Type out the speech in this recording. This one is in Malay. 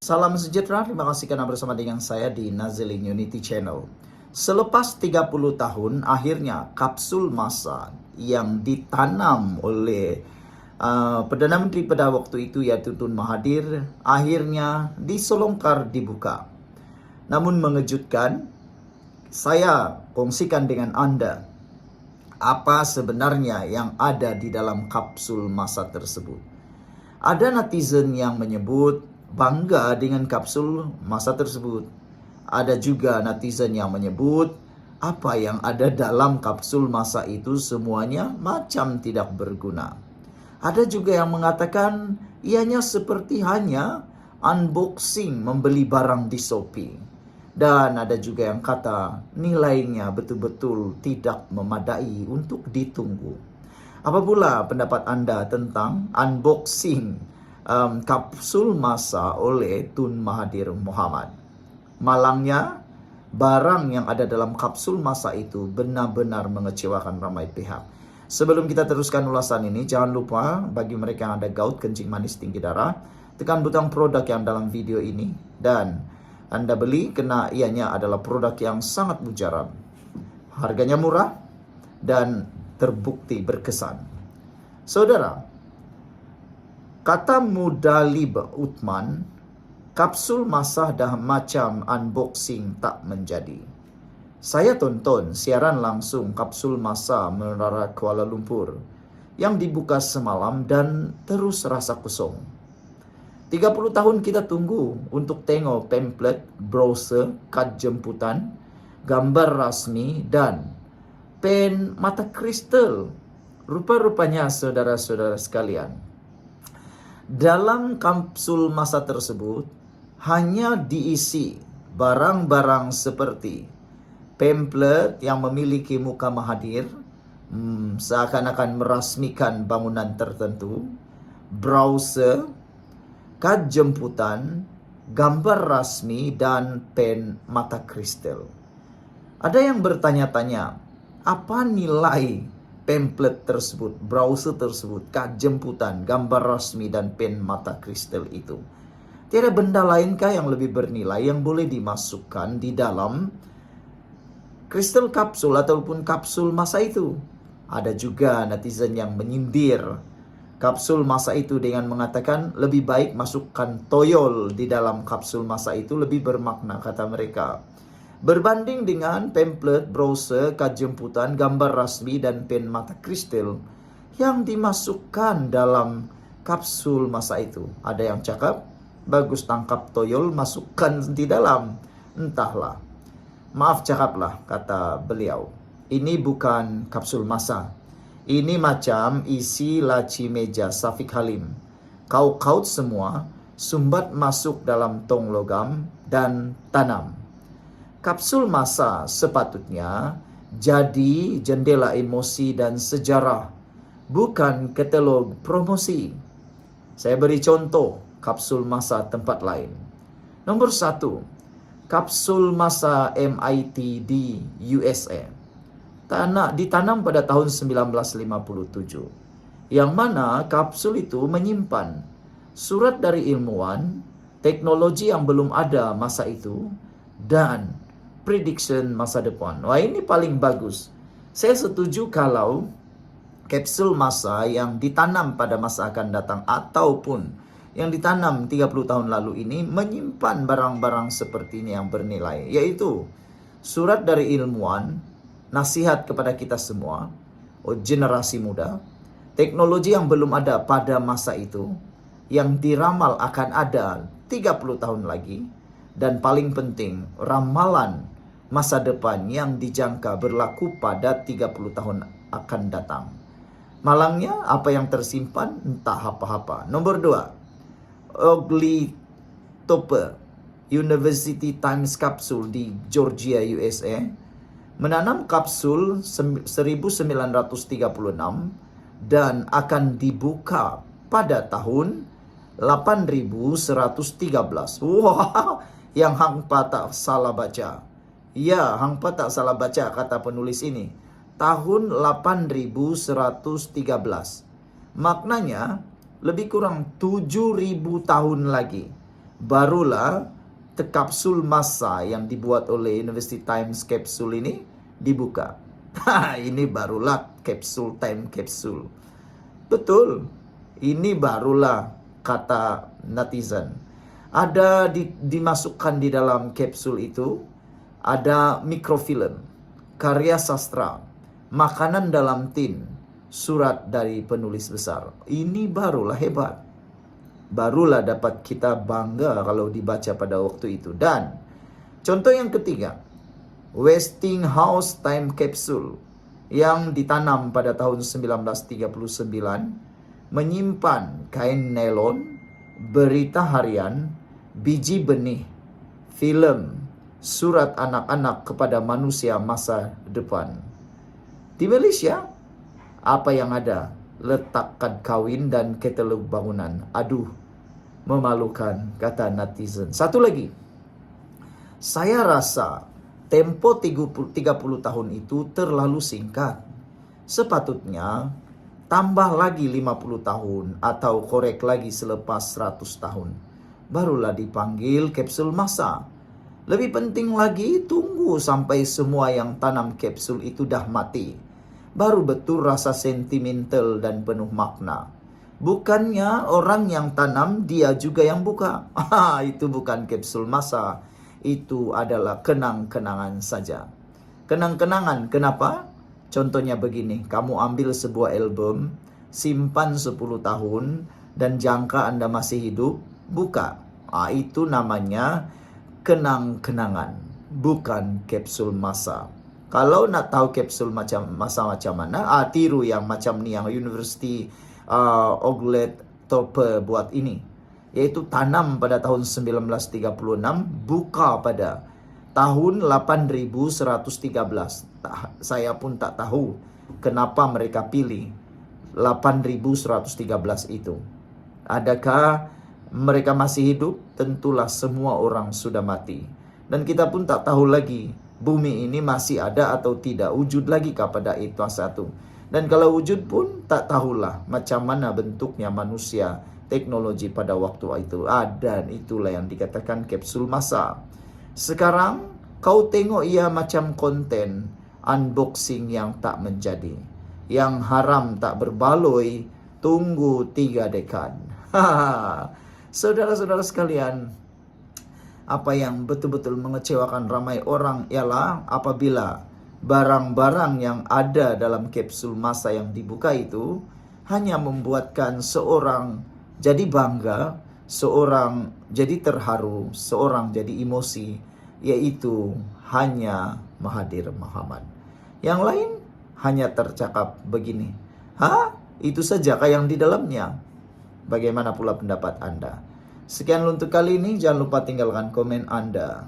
Salam sejahtera, terima kasih karena bersama dengan saya di Nazaling Unity Channel. Selepas 30 tahun, akhirnya kapsul massa yang ditanam oleh Perdana Menteri pada waktu itu yaitu Tun Mahathir akhirnya disolongkar dibuka. Namun mengejutkan, saya kongsikan dengan Anda apa sebenarnya yang ada di dalam kapsul massa tersebut. Ada netizen yang menyebut bangga dengan kapsul massa tersebut. Ada juga netizen yang menyebut apa yang ada dalam kapsul massa itu semuanya macam tidak berguna. Ada juga yang mengatakan ianya seperti hanya unboxing membeli barang di Shopee. Dan ada juga yang kata nilainya betul-betul tidak memadai untuk ditunggu. Apa pula pendapat Anda tentang unboxing kapsul massa oleh Tun Mahathir Mohamad? Malangnya, barang yang ada dalam kapsul massa itu benar-benar mengecewakan ramai pihak. Sebelum kita teruskan ulasan ini, jangan lupa bagi mereka yang ada gout, kencing manis, tinggi darah, tekan butang produk yang dalam video ini dan Anda beli karena ianya adalah produk yang sangat mujarab. Harganya murah dan terbukti berkesan. Saudara, kata Mudalib Uthman, kapsul massa dah macam unboxing tak menjadi. Saya tonton siaran langsung kapsul massa Menara Kuala Lumpur yang dibuka semalam dan terus rasa kosong. 30 tahun kita tunggu untuk tengok pamflet, brosur, kad jemputan, gambar rasmi dan pen mata kristal. Rupa-rupanya saudara-saudara sekalian, dalam kapsul massa tersebut hanya diisi barang-barang seperti pamflet yang memiliki muka Mahathir, seakan-akan merasmikan bangunan tertentu, browser, kad jemputan, gambar rasmi, dan pen mata kristal. Ada yang bertanya-tanya, apa nilai pamflet tersebut, browser tersebut, kad jemputan, gambar rasmi, dan pen mata kristal itu? Tiada benda lainkah yang lebih bernilai yang boleh dimasukkan di dalam kristal kapsul ataupun kapsul massa itu? Ada juga netizen yang menyindir kapsul massa itu dengan mengatakan lebih baik masukkan toyol di dalam kapsul massa itu lebih bermakna, kata mereka. Berbanding dengan pamflet, brosur, kad jemputan, gambar rasmi, dan pen mata kristal yang dimasukkan dalam kapsul massa itu. Ada yang cakap, bagus tangkap toyol, masukkan di dalam. Entahlah. Maaf cakaplah, kata beliau. Ini bukan kapsul massa. Ini macam isi laci meja Syafiq Halim. Kaut-kaut semua, sumbat masuk dalam tong logam dan tanam. Kapsul massa sepatutnya jadi jendela emosi dan sejarah, bukan katalog promosi. Saya beri contoh kapsul massa tempat lain. Nomor 1, kapsul massa MIT di USA. Ditanam pada tahun 1957. Yang mana kapsul itu menyimpan surat dari ilmuwan, teknologi yang belum ada masa itu, dan prediction masa depan. Wah, ini paling bagus. Saya setuju kalau kapsul massa yang ditanam pada masa akan datang ataupun yang ditanam 30 tahun lalu ini menyimpan barang-barang seperti ini yang bernilai, yaitu surat dari ilmuwan, nasihat kepada kita semua, generasi muda, teknologi yang belum ada pada masa itu, yang diramal akan ada 30 tahun lagi, dan paling penting, ramalan masa depan yang dijangka berlaku pada 30 tahun akan datang. Malangnya, apa yang tersimpan entah apa-apa. Nomor 2, Oglethorpe University Times Capsule di Georgia, USA, menanam kapsul 1936 dan akan dibuka pada tahun 8113. Wah, yang hangpa tak salah baca. Ya, hangpa tak salah baca, kata penulis ini. Tahun 8113. Maknanya lebih kurang 7.000 tahun lagi barulah kapsul massa yang dibuat oleh University Times Capsule ini dibuka. Ini barulah kapsul time capsule. Betul, ini barulah kata netizen. Ada dimasukkan di dalam kapsul itu, ada mikrofilm, karya sastra, makanan dalam tin, surat dari penulis besar. Ini barulah hebat. Barulah dapat kita bangga kalau dibaca pada waktu itu. Dan contoh yang ketiga, Westinghouse Time Capsule yang ditanam pada tahun 1939 menyimpan kain nelon, berita harian, biji benih, film, surat anak-anak kepada manusia masa depan. Di Malaysia, apa yang ada? Letak kad kawin dan katalog bangunan. Aduh, memalukan, kata netizen. Satu lagi, saya rasa tempo 30 tahun itu terlalu singkat. Sepatutnya tambah lagi 50 tahun atau korek lagi selepas 100 tahun. Barulah dipanggil kapsul massa. Lebih penting lagi, tunggu sampai semua yang tanam kapsul itu dah mati. Baru betul rasa sentimental dan penuh makna. Bukannya orang yang tanam, dia juga yang buka. Itu bukan kapsul massa. Itu adalah kenang-kenangan saja. Kenang-kenangan, kenapa? Contohnya begini, kamu ambil sebuah album, simpan 10 tahun, dan jangka Anda masih hidup, buka. Itu namanya kenang-kenangan, bukan kapsul massa. Kalau nak tahu kapsul massa macam mana, tiru yang macam ni, yang University Oglet Torpe buat ini. Yaitu tanam pada tahun 1936, buka pada tahun 8113. Saya pun tak tahu kenapa mereka pilih 8113 itu. Adakah mereka masih hidup? Tentulah semua orang sudah mati. Dan kita pun tak tahu lagi bumi ini masih ada atau tidak, wujud lagi pada itu satu. Dan kalau wujud pun tak tahulah macam mana bentuknya manusia, teknologi pada waktu itu. Dan itulah yang dikatakan kapsul massa. Sekarang kau tengok ia macam konten unboxing yang tak menjadi. Yang haram tak berbaloi, tunggu 3 dekad. Saudara-saudara sekalian, apa yang betul-betul mengecewakan ramai orang ialah apabila barang-barang yang ada dalam kapsul massa yang dibuka itu hanya membuatkan seorang jadi bangga, seorang jadi terharu, seorang jadi emosi, yaitu hanya Mahathir Mohamad. Yang lain hanya tercakap begini, itu sajakah yang di dalamnya? Bagaimana pula pendapat Anda? Sekian untuk kali ini, jangan lupa tinggalkan komen Anda.